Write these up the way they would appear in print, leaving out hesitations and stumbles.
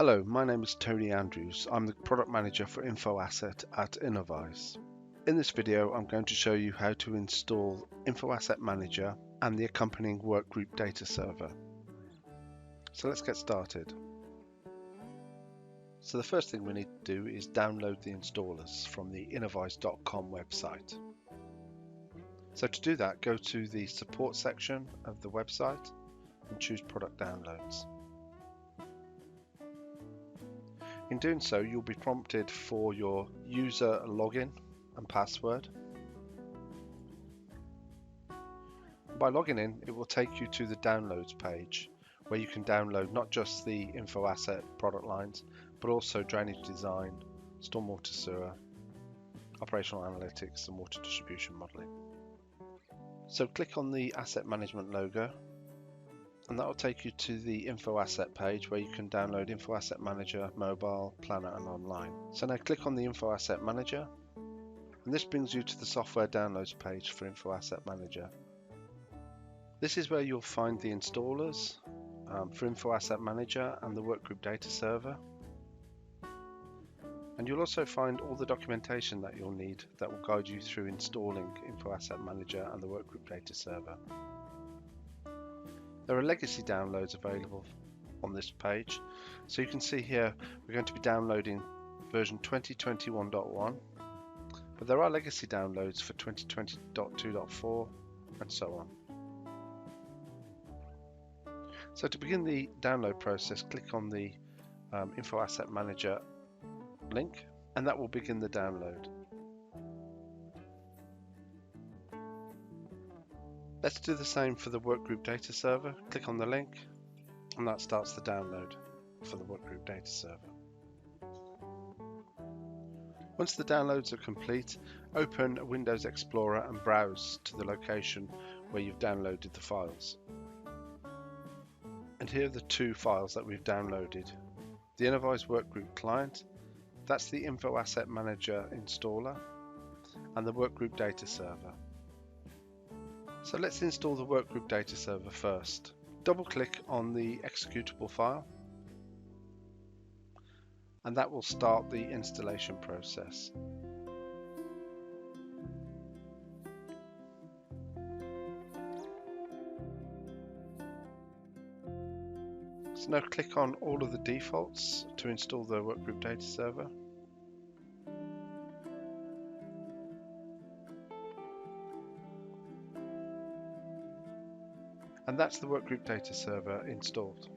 Hello, my name is Tony Andrews. I'm the Product Manager for InfoAsset at Innovyze. In this video, I'm going to show you how to install InfoAsset Manager and the accompanying Workgroup Data Server. So let's get started. So the first thing we need to do is download the installers from the Innovyze.com website. So to do that, go to the support section of the website and choose Product Downloads. In doing so, you'll be prompted for your user login and password. By logging in, it will take you to the downloads page where you can download not just the InfoAsset product lines, but also drainage design, stormwater sewer, operational analytics, and water distribution modeling. So click on the asset management logo, and that will take you to the InfoAsset page where you can download InfoAsset Manager, Mobile, Planner and Online. So now click on the InfoAsset Manager, and this brings you to the software downloads page for InfoAsset Manager. This is where you'll find the installers for InfoAsset Manager and the Workgroup Data Server. And you'll also find all the documentation that you'll need that will guide you through installing InfoAsset Manager and the Workgroup Data Server. There are legacy downloads available on this page. So you can see here we're going to be downloading version 2021.1, but there are legacy downloads for 2020.2.4 and so on. So to begin the download process, click on the InfoAsset Manager link, and that will begin the download. Let's do the same for the Workgroup Data Server. Click on the link, and that starts the download for the Workgroup Data Server. Once the downloads are complete, open Windows Explorer and browse to the location where you've downloaded the files. And here are the two files that we've downloaded. The Innovyze Workgroup Client, that's the InfoAsset Manager installer, and the Workgroup Data Server. So let's install the Workgroup Data Server first. Double-click on the executable file, and that will start the installation process. So now click on all of the defaults to install the Workgroup Data Server. And that's the Workgroup Data Server installed.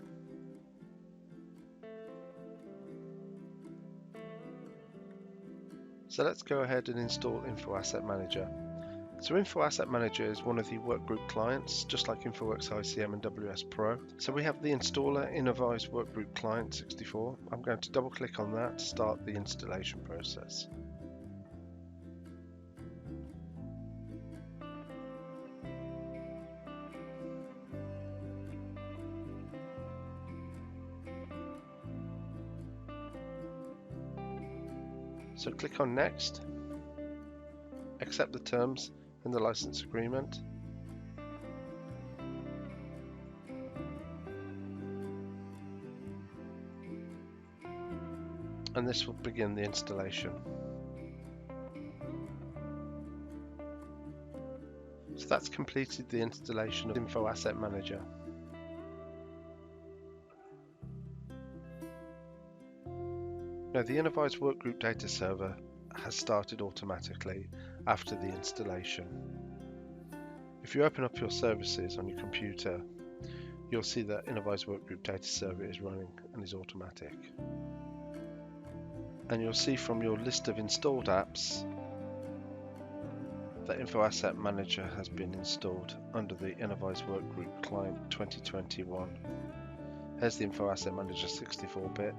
So let's go ahead and install InfoAsset Manager. So InfoAsset Manager is one of the Workgroup clients, just like InfoWorks ICM and WS Pro. So we have the installer Innovyze Workgroup Client 64. I'm going to double click on that to start the installation process. So click on Next, accept the terms in the license agreement, and this will begin the installation. So that's completed the installation of InfoAsset Manager. Now the Innovyze Workgroup Data Server has started automatically after the installation. If you open up your services on your computer, you'll see that Innovyze Workgroup Data Server is running and is automatic. And you'll see from your list of installed apps that InfoAsset Manager has been installed under the Innovyze Workgroup Client 2021. Here's the InfoAsset Manager 64-bit.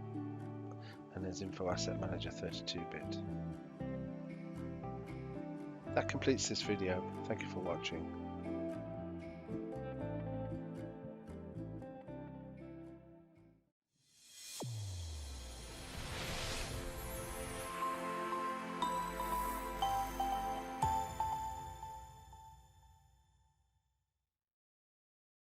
And there's InfoAsset Manager 32-bit. That completes this video. Thank you for watching.